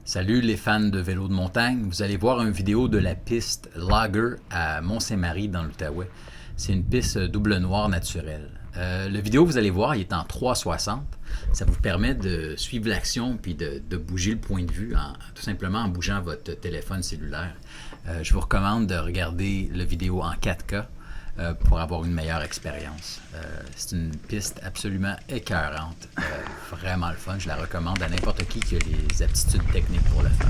Salut les fans de vélo de montagne, vous allez voir une vidéo de la piste Lager à Mont-Saint-Marie dans l'Outaouais. C'est une piste double noire naturelle. La vidéo, vous allez voir, il est en 360. Ça vous permet de suivre l'action puis de bouger le point de vue tout simplement en bougeant votre téléphone cellulaire. Je vous recommande de regarder la vidéo en 4K pour avoir une meilleure expérience. C'est une piste absolument écœurante, vraiment le fun. Je la recommande à n'importe qui a les aptitudes techniques pour le faire.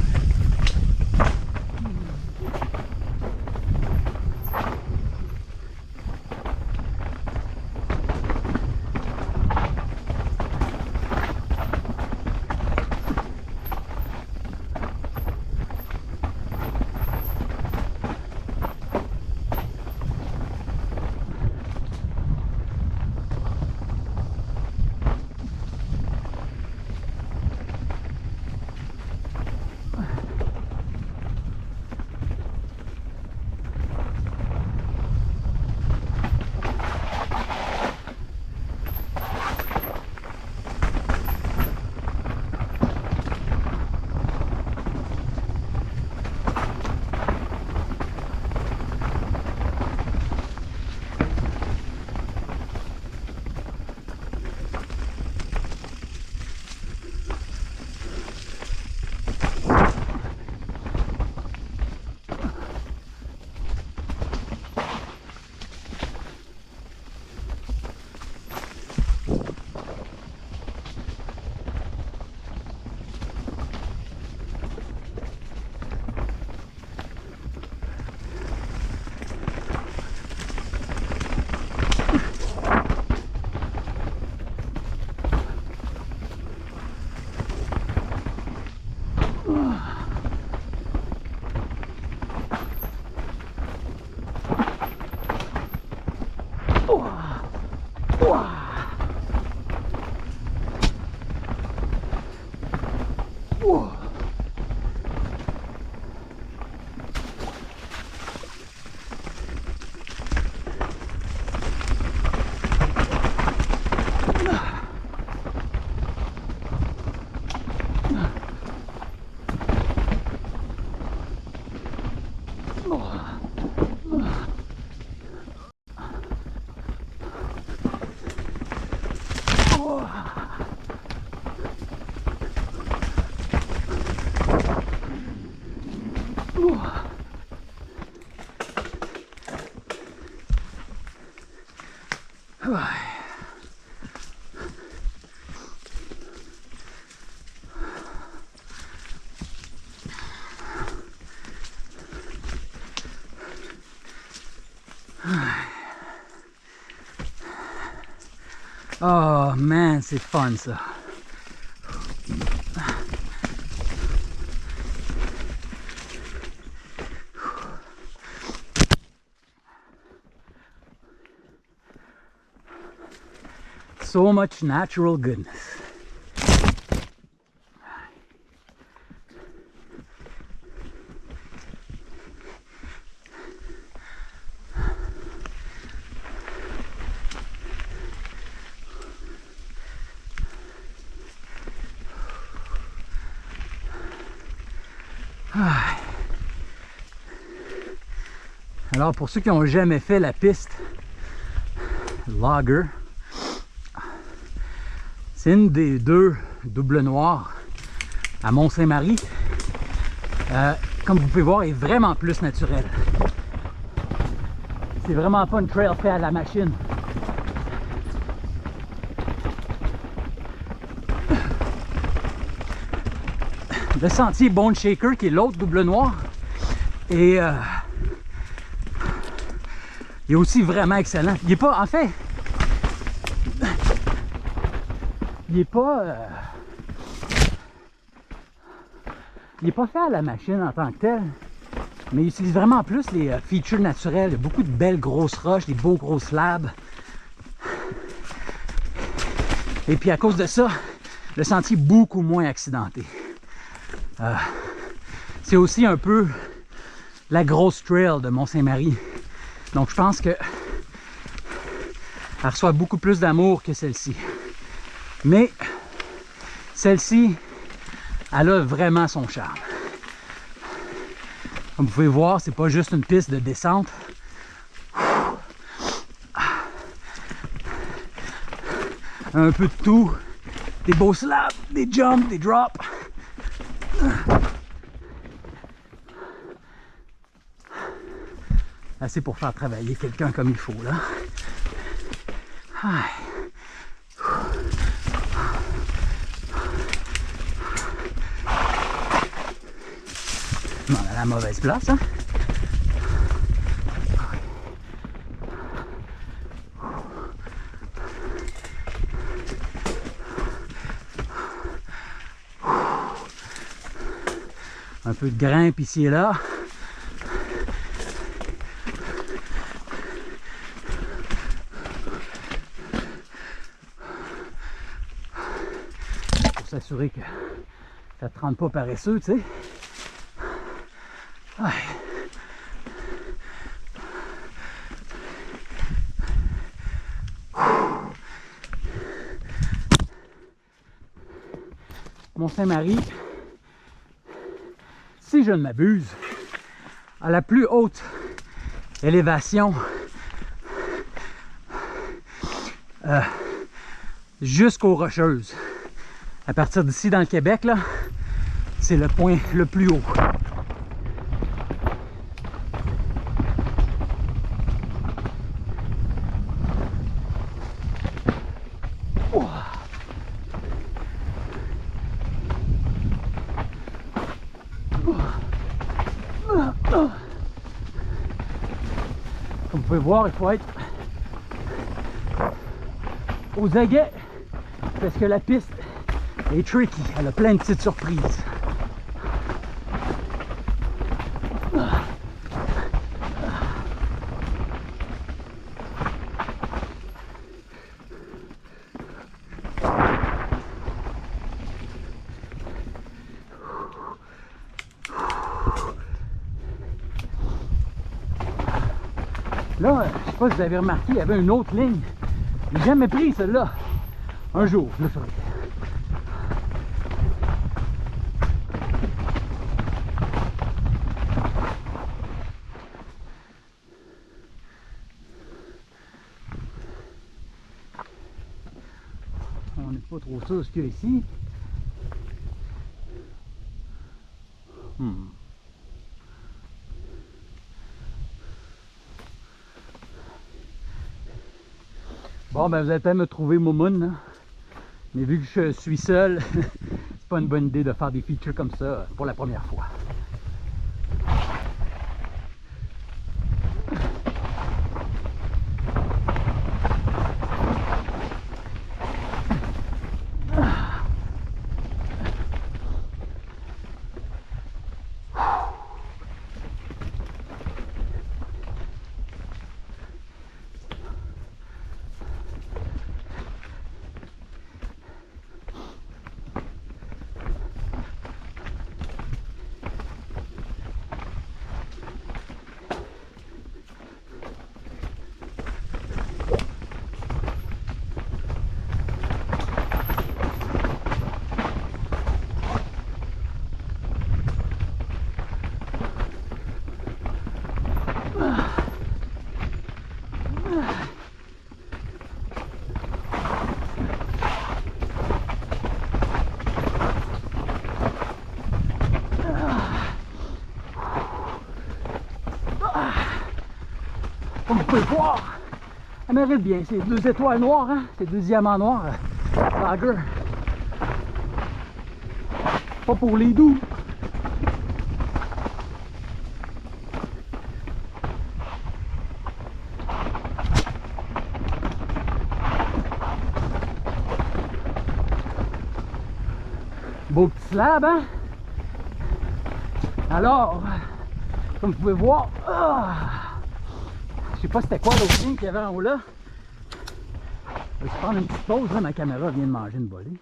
Oh man, c'est fun ça. So much natural goodness. Alors pour ceux qui n'ont jamais fait la piste Lager, c'est une des deux doubles noires à Mont-Saint-Marie. Comme vous pouvez voir, elle est vraiment plus naturelle. C'est vraiment pas une trail fait à la machine. Le sentier Bone Shaker, qui est l'autre double noir, et il est aussi vraiment excellent. Il est pas, en fait, il est pas fait à la machine en tant que tel, mais il utilise vraiment plus les features naturelles. Il y a beaucoup de belles grosses roches, des beaux gros slabs. Et puis à cause de ça, le sentier est beaucoup moins accidenté. C'est aussi un peu la grosse trail de Mont-Saint-Marie. Donc je pense que elle reçoit beaucoup plus d'amour que celle-ci. Mais celle-ci, elle a vraiment son charme. Comme vous pouvez voir, c'est pas juste une piste de descente. Un peu de tout. Des beaux slaps, des jumps, des drops. Assez pour faire travailler quelqu'un comme il faut, là. On est à la mauvaise place, hein? Un peu de grimpe ici et là. Pour s'assurer que ça ne te rende pas paresseux, tu sais. Ouais. Mont-Saint-Marie, si je ne m'abuse, à la plus haute élévation jusqu'aux Rocheuses. À partir d'ici dans le Québec, là, c'est le point le plus haut. Comme vous pouvez voir, il faut être aux aguets parce que la piste est tricky. Elle a plein de petites surprises. Là, je sais pas si vous avez remarqué, il y avait une autre ligne. Je n'ai jamais pris celle-là. Un jour, je le ferai. On n'est pas trop sûr ce qu'il y a ici. Bon, ben vous allez peut-être me trouver moumoune, là. Mais vu que je suis seul, c'est pas une bonne idée de faire des features comme ça pour la première fois. Comme vous pouvez le voir, elle mérite bien. C'est 2 étoiles noires, hein? C'est 2 diamants noirs. Lager. Pas pour les doux. Beau petit slab, hein? Alors, comme vous pouvez voir, je sais pas c'était quoi l'autre ligne qu'il y avait en haut là. Je vais prendre une petite pause, là, ma caméra vient de manger une volée.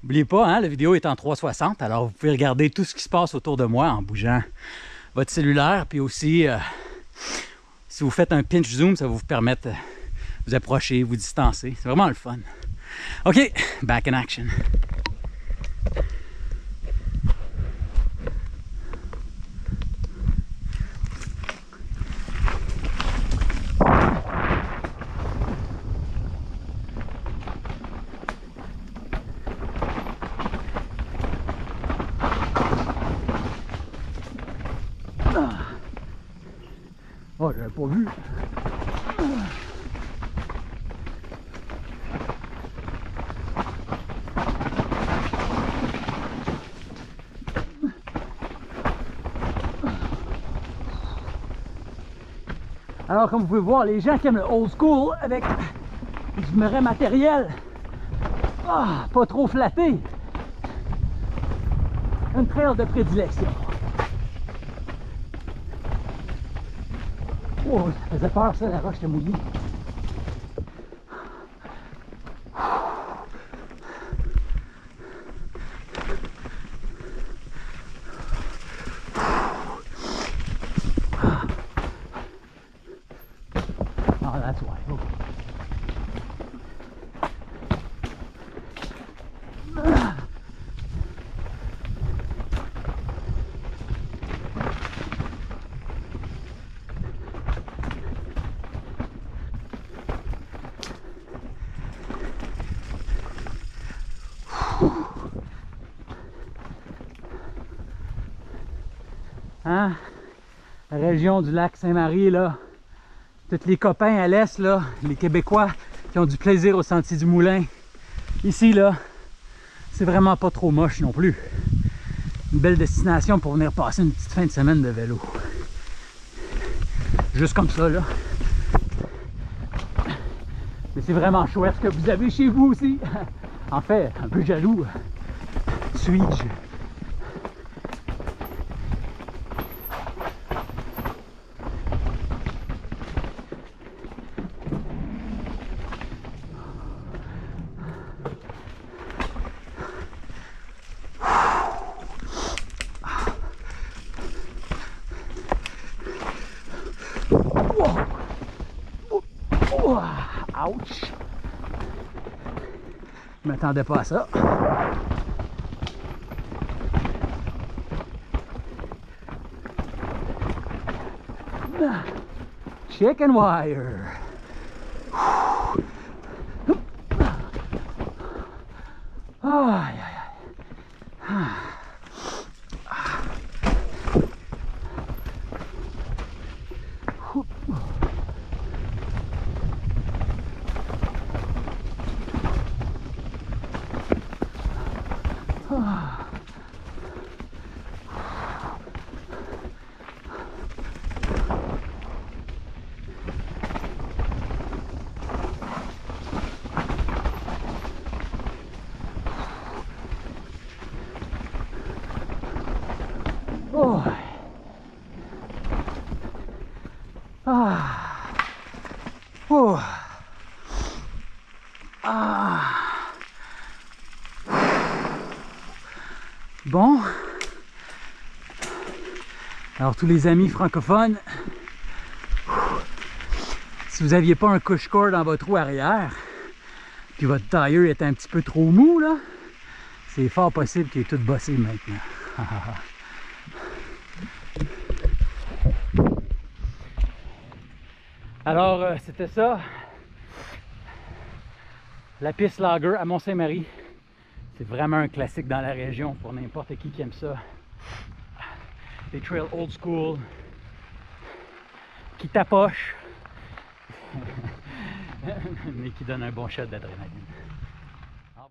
N'oubliez pas, hein, la vidéo est en 360, alors vous pouvez regarder tout ce qui se passe autour de moi en bougeant votre cellulaire, puis aussi si vous faites un pinch zoom, ça va vous permettre vous approcher, vous distancer. C'est vraiment le fun. OK, back in action. Oh, j'avais pas vu. Alors, comme vous pouvez voir, les gens qui aiment le old school avec du vrai matériel, pas trop flatté, une trail de prédilection. Oh, ça faisait peur ça, la roche était mouillée. Oh, that's why. Okay. Hein? La région du lac Saint-Marie, là, tous les copains à l'est, là, les Québécois qui ont du plaisir au Sentier du Moulin. Ici, là, c'est vraiment pas trop moche non plus. Une belle destination pour venir passer une petite fin de semaine de vélo. Juste comme ça, là. Mais c'est vraiment chouette ce que vous avez chez vous aussi. En fait, un peu jaloux. Suis-je? Ouch! Je m'attendais pas à ça. Chicken wire. Aïe, aïe, aïe. Oh. Ah. Oh. Ah. Bon. Alors tous les amis francophones, si vous n'aviez pas un couche-cord dans votre roue arrière, puis votre tailleur est un petit peu trop mou, là, c'est fort possible qu'il est tout bossé maintenant. Alors, c'était ça, la piste Lager à Mont-Saint-Marie. C'est vraiment un classique dans la région pour n'importe qui aime ça. Des trails old school, qui tapochent, mais qui donnent un bon shot d'adrénaline.